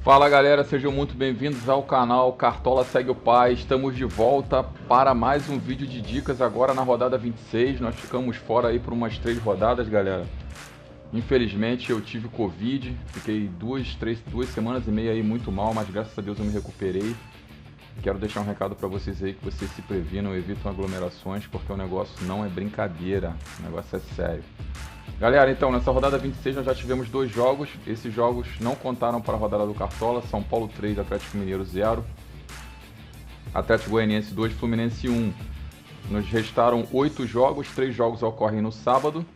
Fala galera, sejam muito bem-vindos ao canal Cartola Segue o Pai. Estamos de volta para mais um vídeo de dicas agora na rodada 26. Nós ficamos fora aí por umas 3 rodadas, galera. Infelizmente eu tive Covid, fiquei duas semanas e meia aí muito mal, mas graças a Deus eu me recuperei. Quero deixar um recado para vocês aí, que vocês se previnam, evitam aglomerações, porque o negócio não é brincadeira, o negócio é sério. Galera, então, nessa rodada 26 nós já tivemos 2 jogos. Esses jogos não contaram para a rodada do Cartola. São Paulo 3, Atlético Mineiro 0. Atlético Goianiense 2, Fluminense 1. Nos restaram 8 jogos. 3 jogos ocorrem no sábado,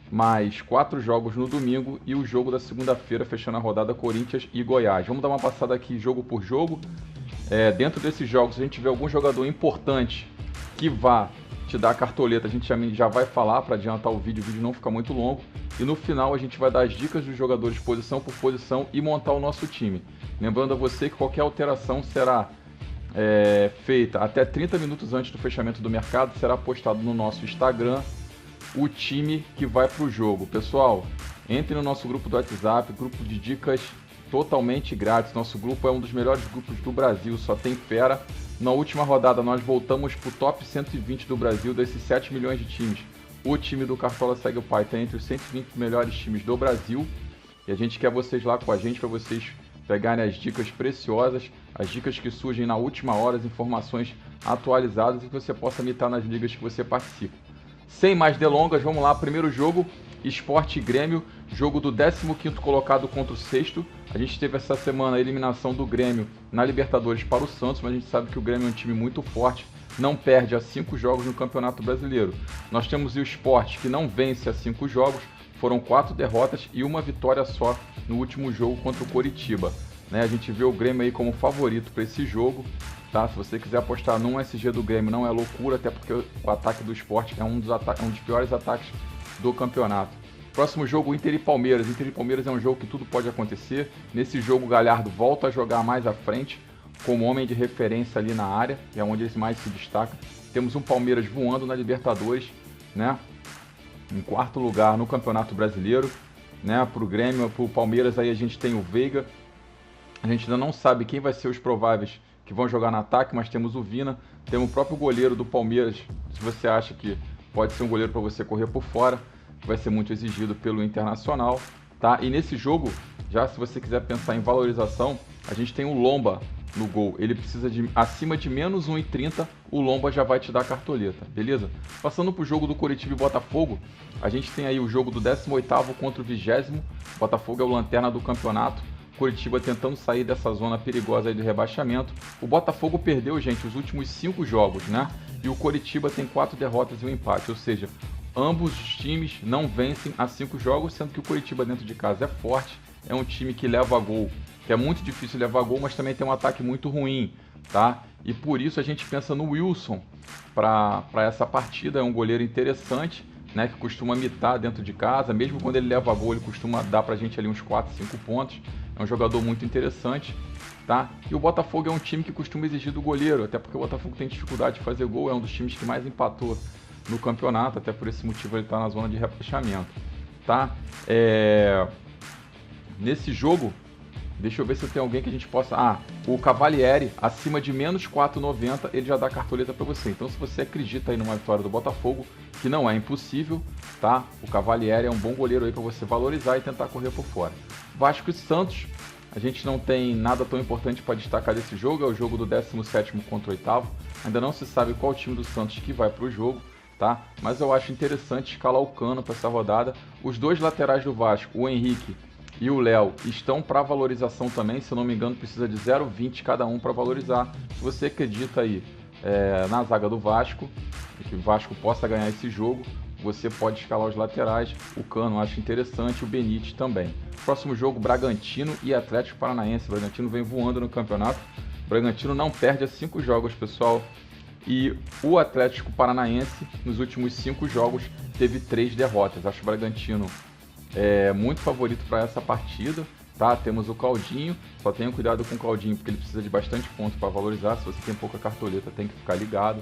mais 4 jogos no domingo. E o jogo da segunda-feira, fechando a rodada, Corinthians e Goiás. Vamos dar uma passada aqui jogo por jogo. Dentro desses jogos a gente vê algum jogador importante que vá te dar a cartoleta, a gente já vai falar para adiantar o vídeo não ficar muito longo. E no final a gente vai dar as dicas dos jogadores posição por posição e montar o nosso time. Lembrando a você que qualquer alteração será feita até 30 minutos antes do fechamento do mercado. Será postado no nosso Instagram o time que vai para o jogo. Pessoal, entre no nosso grupo do WhatsApp, grupo de dicas totalmente grátis. Nosso grupo é um dos melhores grupos do Brasil, só tem fera. Na última rodada nós voltamos para o top 120 do Brasil, desses 7 milhões de times. O time do Cartola Segue o Pai está entre os 120 melhores times do Brasil. E a gente quer vocês lá com a gente para vocês pegarem as dicas preciosas, as dicas que surgem na última hora, as informações atualizadas e que você possa imitar nas ligas que você participa. Sem mais delongas, vamos lá. Primeiro jogo, Sport e Grêmio, jogo do 15º colocado contra o 6º. A gente teve essa semana a eliminação do Grêmio na Libertadores para o Santos, mas a gente sabe que o Grêmio é um time muito forte, não perde há 5 jogos no Campeonato Brasileiro. Nós temos o Sport, que não vence há 5 jogos, foram 4 derrotas e 1 vitória só no último jogo contra o Coritiba. A gente vê o Grêmio aí como favorito para esse jogo. Tá? Se você quiser apostar num SG do Grêmio, não é loucura, até porque o ataque do Sport é um dos piores ataques do campeonato. Próximo jogo, Inter e Palmeiras. Inter e Palmeiras é um jogo que tudo pode acontecer. Nesse jogo, o Galhardo volta a jogar mais à frente, como homem de referência ali na área, que é onde ele mais se destaca. Temos um Palmeiras voando na Libertadores, em 4º lugar no Campeonato Brasileiro. Para o Grêmio, para o Palmeiras, aí a gente tem o Veiga. A gente ainda não sabe quem vai ser os prováveis que vão jogar no ataque, mas temos o Vina, temos o próprio goleiro do Palmeiras. Se você acha que pode ser um goleiro para você correr por fora, que vai ser muito exigido pelo Internacional, tá? E nesse jogo, já se você quiser pensar em valorização, a gente tem o Lomba no gol. Ele precisa de acima de menos 1,30, o Lomba já vai te dar a cartoleta, beleza? Passando pro jogo do Coritiba e Botafogo, a gente tem aí o jogo do 18º contra o 20º. Botafogo é o lanterna do campeonato. Coritiba tentando sair dessa zona perigosa aí do rebaixamento. O Botafogo perdeu, gente, os últimos 5 jogos, E o Coritiba tem 4 derrotas e um empate, ou seja, ambos os times não vencem há 5 jogos, sendo que o Coritiba dentro de casa é forte, é um time que leva gol, que é muito difícil levar gol, mas também tem um ataque muito ruim, tá? E por isso a gente pensa no Wilson para essa partida. É um goleiro interessante, que costuma mitar dentro de casa, mesmo quando ele leva gol, ele costuma dar pra gente ali uns 4, 5 pontos. É um jogador muito interessante, tá? E o Botafogo é um time que costuma exigir do goleiro, até porque o Botafogo tem dificuldade de fazer gol, é um dos times que mais empatou no campeonato, até por esse motivo ele está na zona de rebaixamento, tá? Nesse jogo, deixa eu ver se tem alguém que a gente possa... o Cavalieri, acima de menos 4,90, ele já dá a cartoleta para você. Então, se você acredita aí numa vitória do Botafogo, que não é impossível, tá? O Cavalieri é um bom goleiro aí para você valorizar e tentar correr por fora. Vasco e Santos, a gente não tem nada tão importante para destacar desse jogo, é o jogo do 17º contra o 8º. Ainda não se sabe qual time do Santos que vai para o jogo, tá? Mas eu acho interessante escalar o Cano para essa rodada. Os dois laterais do Vasco, o Henrique e o Léo, estão para valorização também. Se eu não me engano, precisa de 0,20 cada um para valorizar. Se você acredita aí na zaga do Vasco, que o Vasco possa ganhar esse jogo, você pode escalar os laterais. O Cano eu acho interessante, o Benítez também. Próximo jogo, Bragantino e Atlético Paranaense. O Bragantino vem voando no campeonato. O Bragantino não perde há 5 jogos, pessoal. E o Atlético Paranaense, nos últimos 5 jogos, teve 3 derrotas. Acho o Bragantino muito favorito para essa partida, tá? Temos o Claudinho, só tenha cuidado com o Claudinho, porque ele precisa de bastante ponto para valorizar. Se você tem pouca cartoleta, tem que ficar ligado,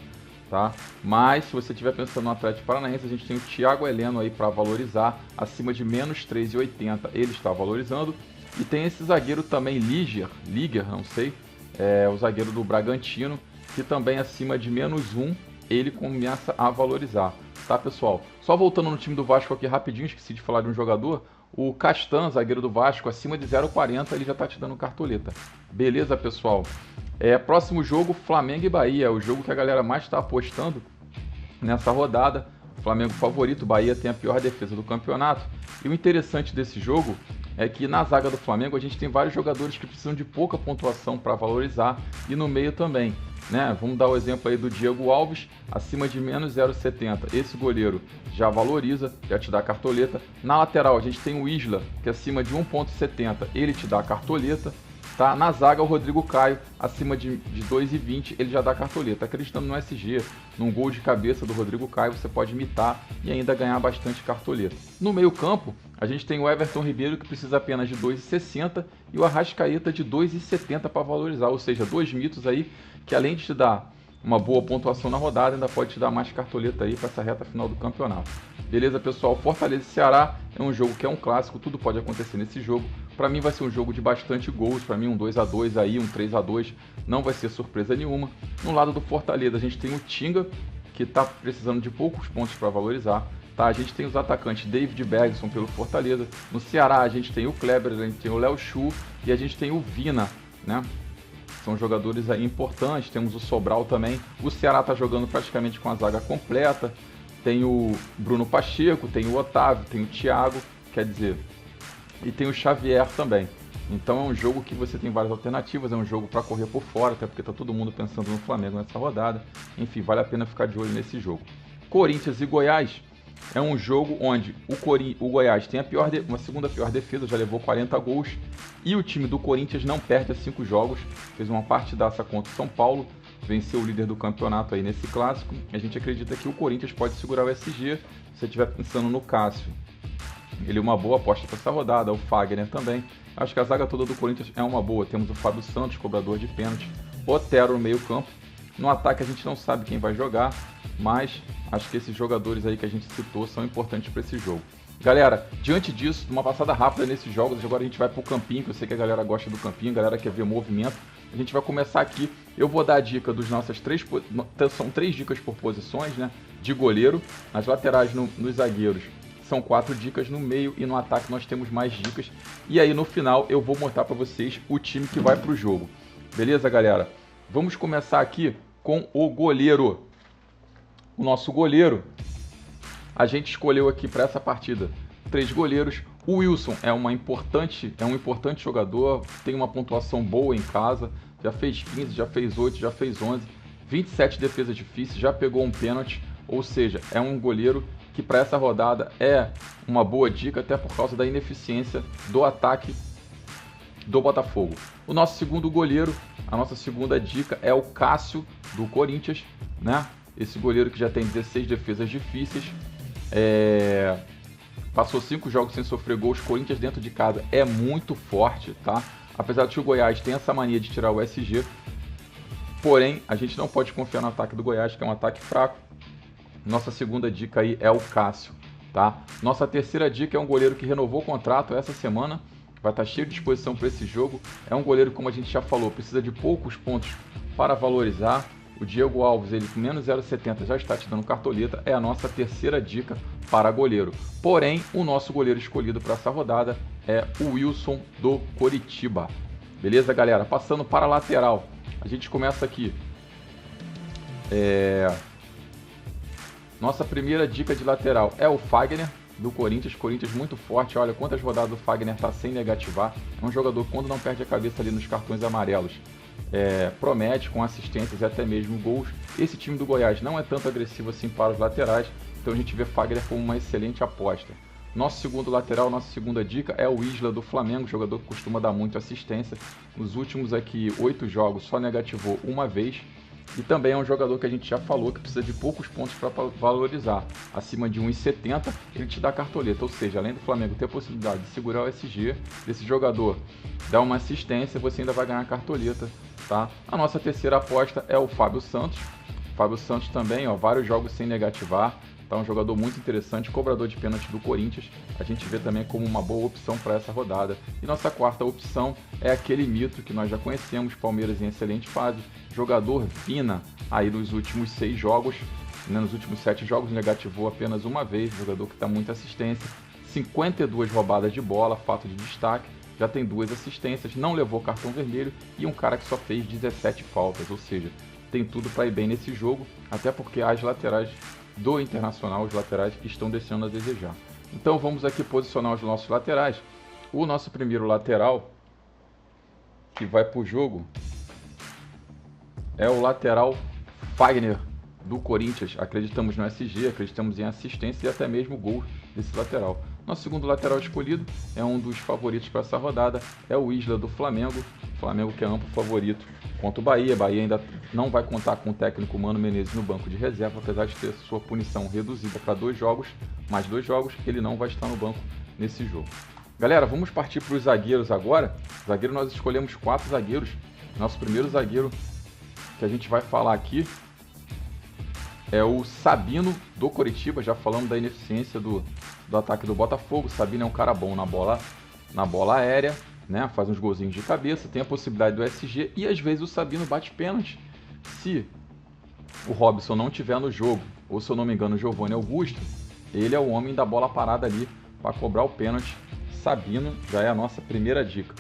tá? Mas se você estiver pensando no Atlético Paranaense, a gente tem o Thiago Heleno aí para valorizar, acima de menos 3,80 ele está valorizando. E tem esse zagueiro também, Liger, não sei, o zagueiro do Bragantino, que também acima de -1, ele começa a valorizar, tá, pessoal? Só voltando no time do Vasco aqui rapidinho, esqueci de falar de um jogador, o Castan, zagueiro do Vasco, acima de 0,40, ele já tá te dando cartoleta. Beleza, pessoal? Próximo jogo, Flamengo e Bahia, o jogo que a galera mais está apostando nessa rodada. Flamengo favorito, Bahia tem a pior defesa do campeonato. E o interessante desse jogo é que na zaga do Flamengo a gente tem vários jogadores que precisam de pouca pontuação para valorizar e no meio também, né? Vamos dar o exemplo aí do Diego Alves, acima de -0,70. Esse goleiro já valoriza, já te dá cartoleta. Na lateral a gente tem o Isla, que é acima de 1,70, ele te dá cartoleta. Tá? Na zaga, o Rodrigo Caio, acima de 2,20, ele já dá cartoleta. Acreditando no SG, num gol de cabeça do Rodrigo Caio, você pode imitar e ainda ganhar bastante cartoleta. No meio campo, a gente tem o Everton Ribeiro, que precisa apenas de 2,60, e o Arrascaeta de 2,70 para valorizar. Ou seja, dois mitos aí que, além de te dar uma boa pontuação na rodada, ainda pode te dar mais cartoleta aí para essa reta final do campeonato. Beleza, pessoal? Fortaleza e Ceará é um jogo que é um clássico, tudo pode acontecer nesse jogo. Para mim vai ser um jogo de bastante gols, para mim um 2-2 aí, um 3-2, não vai ser surpresa nenhuma. No lado do Fortaleza a gente tem o Tinga, que está precisando de poucos pontos para valorizar. Tá? A gente tem os atacantes David Bergson pelo Fortaleza. No Ceará a gente tem o Kleber, a gente tem o Léo Chu e a gente tem o Vina, né? São jogadores aí importantes, temos o Sobral também. O Ceará está jogando praticamente com a zaga completa. Tem o Bruno Pacheco, tem o Otávio, tem o Thiago, quer dizer, e tem o Xavier também. Então é um jogo que você tem várias alternativas, é um jogo para correr por fora, até porque está todo mundo pensando no Flamengo nessa rodada. Enfim, vale a pena ficar de olho nesse jogo. Corinthians e Goiás é um jogo onde o Goiás tem uma segunda pior defesa, já levou 40 gols, e o time do Corinthians não perde há 5 jogos, fez uma partidaça contra o São Paulo, venceu o líder do campeonato aí nesse clássico. A gente acredita que o Corinthians pode segurar o SG, se você estiver pensando no Cássio. Ele é uma boa aposta para essa rodada, o Fagner também. Acho que a zaga toda do Corinthians é uma boa. Temos o Fábio Santos, cobrador de pênalti, Otero no meio campo. No ataque a gente não sabe quem vai jogar, mas acho que esses jogadores aí que a gente citou são importantes para esse jogo. Galera, diante disso, uma passada rápida nesses jogos, agora a gente vai pro campinho, que eu sei que a galera gosta do campinho, a galera quer ver movimento. A gente vai começar aqui, eu vou dar a dica dos nossas são 3 dicas por posições, né, de goleiro. Nas laterais, nos zagueiros, são 4 dicas, no meio e no ataque nós temos mais dicas. E aí no final eu vou mostrar para vocês o time que vai pro jogo. Beleza, galera? Vamos começar aqui com o goleiro. O nosso goleiro, a gente escolheu aqui para essa partida 3 goleiros. O Wilson é um importante jogador, tem uma pontuação boa em casa, já fez 15, já fez 8, já fez 11, 27 defesas difíceis, já pegou um pênalti, ou seja, é um goleiro que para essa rodada é uma boa dica, até por causa da ineficiência do ataque do Botafogo. O nosso segundo goleiro, a nossa segunda dica é o Cássio do Corinthians, né? Esse goleiro que já tem 16 defesas difíceis, passou 5 jogos sem sofrer gols. Corinthians dentro de casa é muito forte, tá? Apesar de que o Goiás tem essa mania de tirar o SG, porém a gente não pode confiar no ataque do Goiás, que é um ataque fraco. Nossa segunda dica aí é o Cássio, tá? Nossa terceira dica é um goleiro que renovou o contrato essa semana, vai estar cheio de disposição para esse jogo. É um goleiro, como a gente já falou, precisa de poucos pontos para valorizar. O Diego Alves, ele com -0,70 já está te dando cartoleta, é a nossa terceira dica para goleiro. Porém, o nosso goleiro escolhido para essa rodada é o Wilson do Coritiba. Beleza, galera? Passando para a lateral, a gente começa aqui. Nossa primeira dica de lateral é o Fagner do Corinthians. Corinthians muito forte, olha quantas rodadas o Fagner está sem negativar. É um jogador que, quando não perde a cabeça ali nos cartões amarelos, promete com assistências e até mesmo gols. Esse time do Goiás não é tanto agressivo assim para os laterais, então a gente vê Fagner como uma excelente aposta. Nosso segundo lateral, nossa segunda dica é o Isla do Flamengo, jogador que costuma dar muito assistência. Nos últimos aqui 8 jogos só negativou uma vez. E também é um jogador que a gente já falou que precisa de poucos pontos para valorizar. Acima de 1,70 ele te dá cartoleta, ou seja, além do Flamengo ter a possibilidade de segurar o SG desse jogador, dar uma assistência, você ainda vai ganhar cartoleta, tá? A nossa terceira aposta é o Fábio Santos. Fábio Santos também, ó, vários jogos sem negativar, Tá um jogador muito interessante, cobrador de pênalti do Corinthians. A gente vê também como uma boa opção para essa rodada. E nossa quarta opção é aquele mito que nós já conhecemos, Palmeiras em excelente fase, jogador Vina, aí nos últimos 6 jogos, né, nos últimos 7 jogos, negativou apenas uma vez, jogador que dá muita assistência, 52 roubadas de bola, fato de destaque, já tem 2 assistências, não levou cartão vermelho e um cara que só fez 17 faltas, ou seja, tem tudo para ir bem nesse jogo, até porque as laterais do Internacional, os laterais que estão deixando a desejar. Então vamos aqui posicionar os nossos laterais. O nosso primeiro lateral que vai para o jogo é o lateral Fagner do Corinthians. Acreditamos no SG, acreditamos em assistência e até mesmo gol desse lateral. Nosso segundo lateral escolhido é um dos favoritos para essa rodada, é o Isla do Flamengo. Flamengo que é amplo favorito contra o Bahia. Bahia ainda não vai contar com o técnico Mano Menezes no banco de reserva, apesar de ter sua punição reduzida para 2 jogos, mais 2 jogos, ele não vai estar no banco nesse jogo. Galera, vamos partir para os zagueiros agora. Zagueiro, nós escolhemos 4 zagueiros. Nosso primeiro zagueiro que a gente vai falar aqui é o Sabino do Coritiba. Já falamos da ineficiência do ataque do Botafogo. Sabino é um cara bom na bola aérea, né? Faz uns golzinhos de cabeça, tem a possibilidade do SG e às vezes o Sabino bate pênalti. Se o Robson não estiver no jogo, ou se eu não me engano o Giovanni Augusto, ele é o homem da bola parada ali para cobrar o pênalti. Sabino já é a nossa primeira dica,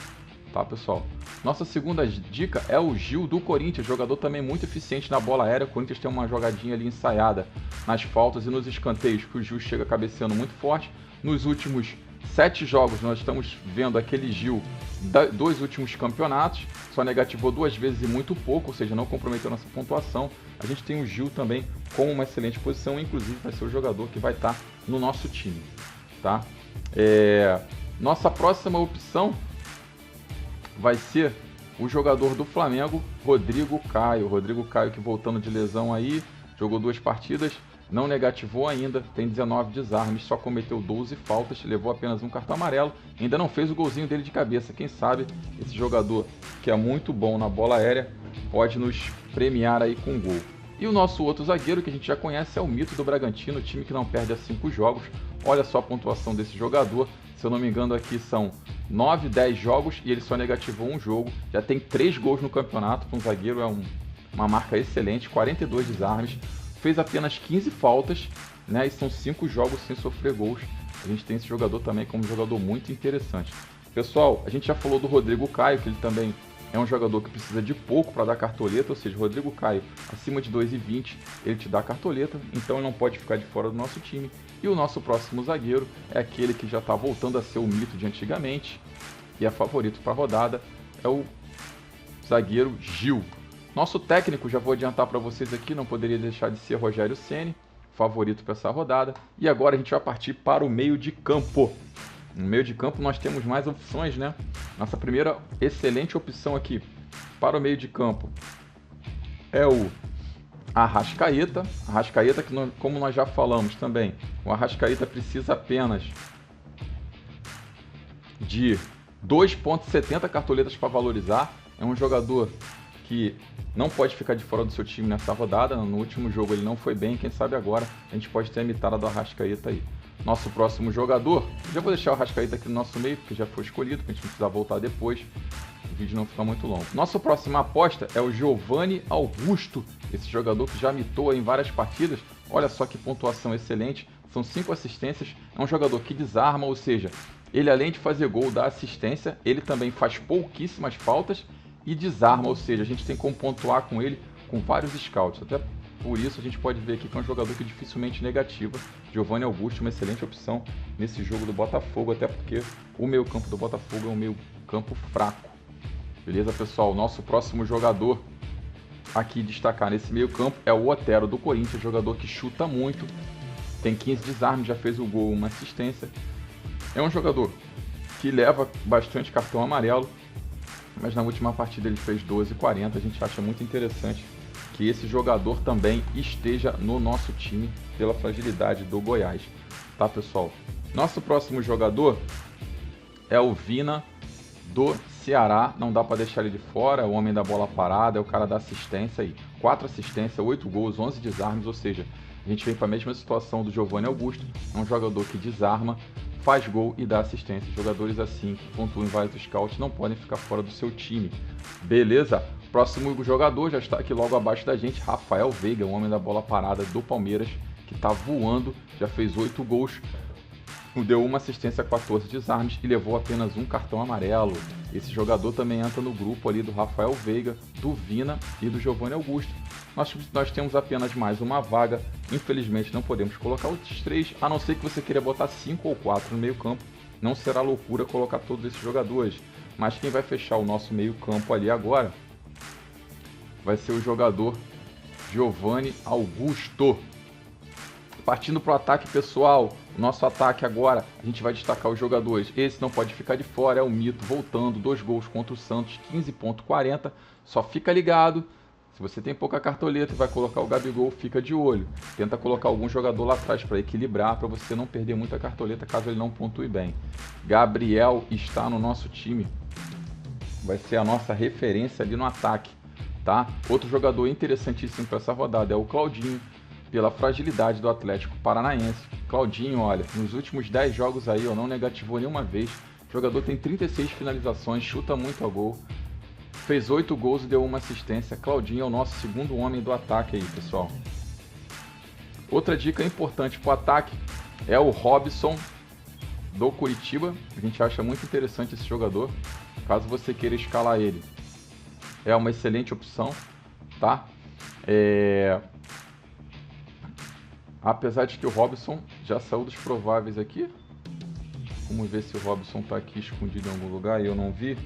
tá, pessoal? Nossa segunda dica é o Gil do Corinthians, jogador também muito eficiente na bola aérea. O Corinthians tem uma jogadinha ali ensaiada nas faltas e nos escanteios que o Gil chega cabeceando muito forte. Nos últimos 7 jogos nós estamos vendo aquele Gil dos últimos campeonatos, só negativou 2 vezes e muito pouco, ou seja, não comprometeu nossa pontuação. A gente tem o Gil também com uma excelente posição, inclusive vai ser o jogador que vai estar no nosso time, tá? Nossa próxima opção vai ser o jogador do Flamengo, Rodrigo Caio. Rodrigo Caio que voltando de lesão aí, jogou 2 partidas, não negativou ainda, tem 19 desarmes, só cometeu 12 faltas, levou apenas um cartão amarelo, ainda não fez o golzinho dele de cabeça. Quem sabe esse jogador que é muito bom na bola aérea pode nos premiar aí com gol. E o nosso outro zagueiro que a gente já conhece é o Mito do Bragantino, time que não perde há 5 jogos. Olha só a pontuação desse jogador, se eu não me engano aqui são 9, 10 jogos e ele só negativou um jogo. Já tem 3 gols no campeonato, para um zagueiro é uma marca excelente, 42 desarmes. Fez apenas 15 faltas, né? E são 5 jogos sem sofrer gols. A gente tem esse jogador também como um jogador muito interessante. Pessoal, a gente já falou do Rodrigo Caio, que ele também é um jogador que precisa de pouco para dar cartoleta, ou seja, o Rodrigo Caio acima de 2,20 ele te dá cartoleta, então ele não pode ficar de fora do nosso time. E o nosso próximo zagueiro é aquele que já está voltando a ser o mito de antigamente e é favorito para a rodada, é o zagueiro Gil. Nosso técnico, já vou adiantar para vocês aqui, não poderia deixar de ser Rogério Ceni, favorito para essa rodada. E agora a gente vai partir para o meio de campo. No meio de campo nós temos mais opções, né? Nossa primeira excelente opção aqui para o meio de campo é o Arrascaeta. Arrascaeta que, como nós já falamos também, o Arrascaeta precisa apenas de 2,70 cartoletas para valorizar. É um jogador que não pode ficar de fora do seu time nessa rodada. No último jogo ele não foi bem, quem sabe agora a gente pode ter a mitada do Arrascaeta aí. Nosso próximo jogador, já vou deixar o Arrascaeta aqui no nosso meio, porque já foi escolhido, para a gente não precisar voltar depois, o vídeo não fica muito longo. Nossa próxima aposta é o Giovanni Augusto, esse jogador que já mitou em várias partidas, olha só que pontuação excelente, são 5 assistências, é um jogador que desarma, ou seja, ele além de fazer gol, dá assistência, ele também faz pouquíssimas faltas e desarma, ou seja, a gente tem como pontuar com ele com vários scouts, até por isso a gente pode ver aqui que é um jogador que dificilmente negativa. Giovanni Augusto, uma excelente opção nesse jogo do Botafogo, até porque o meio campo do Botafogo é um meio campo fraco. Beleza, pessoal? Nosso próximo jogador aqui destacar nesse meio campo é o Otero do Corinthians, jogador que chuta muito, tem 15 desarmes, já fez o gol, uma assistência. É um jogador que leva bastante cartão amarelo, mas na última partida ele fez 12,40. A gente acha muito interessante que esse jogador também esteja no nosso time pela fragilidade do Goiás, tá, pessoal? Nosso próximo jogador é o Vina do Ceará, não dá para deixar ele de fora, é o homem da bola parada, é o cara da assistência aí, 4 assistências, 8 gols, 11 desarmes, ou seja, A gente vem para a mesma situação do Giovanni Augusto, é um jogador que desarma, faz gol e dá assistência. Jogadores assim que pontuam em vários scouts não podem ficar fora do seu time. Beleza? Próximo jogador já está aqui logo abaixo da gente, Rafael Veiga, o homem da bola parada do Palmeiras, que está voando, já fez 8 gols, deu uma assistência, 14 desarmes e levou apenas um cartão amarelo. Esse jogador também entra no grupo ali do Rafael Veiga, do Vina e do Giovanni Augusto. Nós temos apenas mais uma vaga, infelizmente não podemos colocar os 3, a não ser que você queira botar 5 ou 4 no meio campo. Não será loucura colocar todos esses jogadores, mas quem vai fechar o nosso meio campo ali agora vai ser o jogador Giovanni Augusto. Partindo para o ataque, pessoal, o nosso ataque agora, a gente vai destacar os jogadores. Esse não pode ficar de fora, é o Mito, voltando, 2 gols contra o Santos, 15,40. Só fica ligado, se você tem pouca cartoleta e vai colocar o Gabigol, fica de olho. Tenta colocar algum jogador lá atrás para equilibrar, para você não perder muita cartoleta caso ele não pontue bem. Gabriel está no nosso time, vai ser a nossa referência ali no ataque, tá? Outro jogador interessantíssimo para essa rodada é o Claudinho, pela fragilidade do Atlético Paranaense. Claudinho, olha, nos últimos 10 jogos aí, não negativou nenhuma vez. O jogador tem 36 finalizações, chuta muito a gol, fez 8 gols e deu uma assistência. Claudinho é o nosso segundo homem do ataque aí, pessoal. Outra dica importante para o ataque é o Robson, do Curitiba. A gente acha muito interessante esse jogador, caso você queira escalar ele. É uma excelente opção, tá? Apesar de que o Robson já saiu dos prováveis aqui. Vamos ver se o Robson está aqui escondido em algum lugar e eu não vi.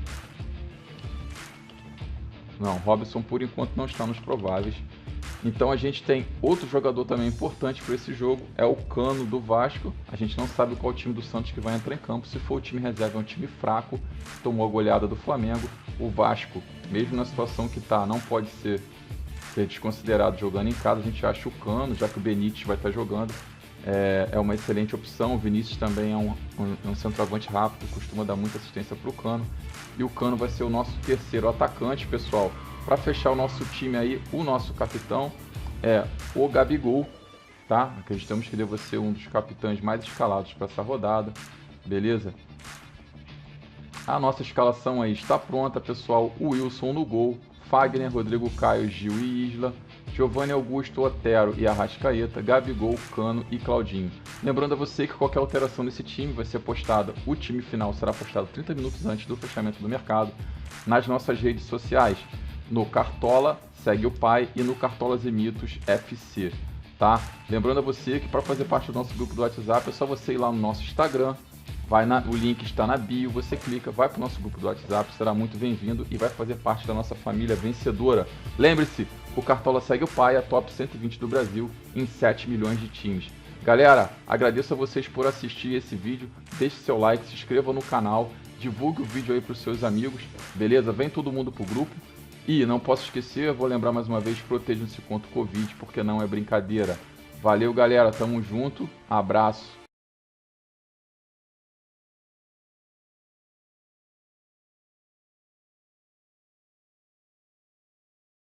Não, o Robson por enquanto não está nos prováveis. Então a gente tem outro jogador também importante para esse jogo, é o Cano do Vasco. A gente não sabe qual time do Santos que vai entrar em campo. Se for o time reserva, é um time fraco, tomou a goleada do Flamengo. O Vasco, mesmo na situação que está, não pode ser desconsiderado jogando em casa. A gente acha o Cano, já que o Benítez vai estar jogando, é uma excelente opção. O Vinícius também é um centroavante rápido, costuma dar muita assistência para o Cano. E o Cano vai ser o nosso terceiro atacante, pessoal. Para fechar o nosso time aí, o nosso capitão é o Gabigol, tá? Acreditamos que deva ser um dos capitães mais escalados para essa rodada, beleza? A nossa escalação aí está pronta, pessoal. O Wilson no gol, Fagner, Rodrigo Caio, Gil e Isla, Giovanni Augusto, Otero e Arrascaeta, Gabigol, Cano e Claudinho. Lembrando a você que qualquer alteração nesse time vai ser postada, o time final será postado 30 minutos antes do fechamento do mercado, nas nossas redes sociais, no Cartola Segue o Pai e no Cartolas e Mitos FC, tá? Lembrando a você que para fazer parte do nosso grupo do WhatsApp é só você ir lá no nosso Instagram, o link está na bio, você clica, vai para o nosso grupo do WhatsApp, será muito bem-vindo e vai fazer parte da nossa família vencedora. Lembre-se, o Cartola Segue o Pai, a top 120 do Brasil em 7 milhões de times. Galera, agradeço a vocês por assistir esse vídeo, deixe seu like, se inscreva no canal, divulgue o vídeo aí para os seus amigos, beleza? Vem todo mundo pro grupo. E não posso esquecer, vou lembrar mais uma vez, protejam-se contra o Covid, porque não é brincadeira. Valeu, galera, tamo junto, abraço.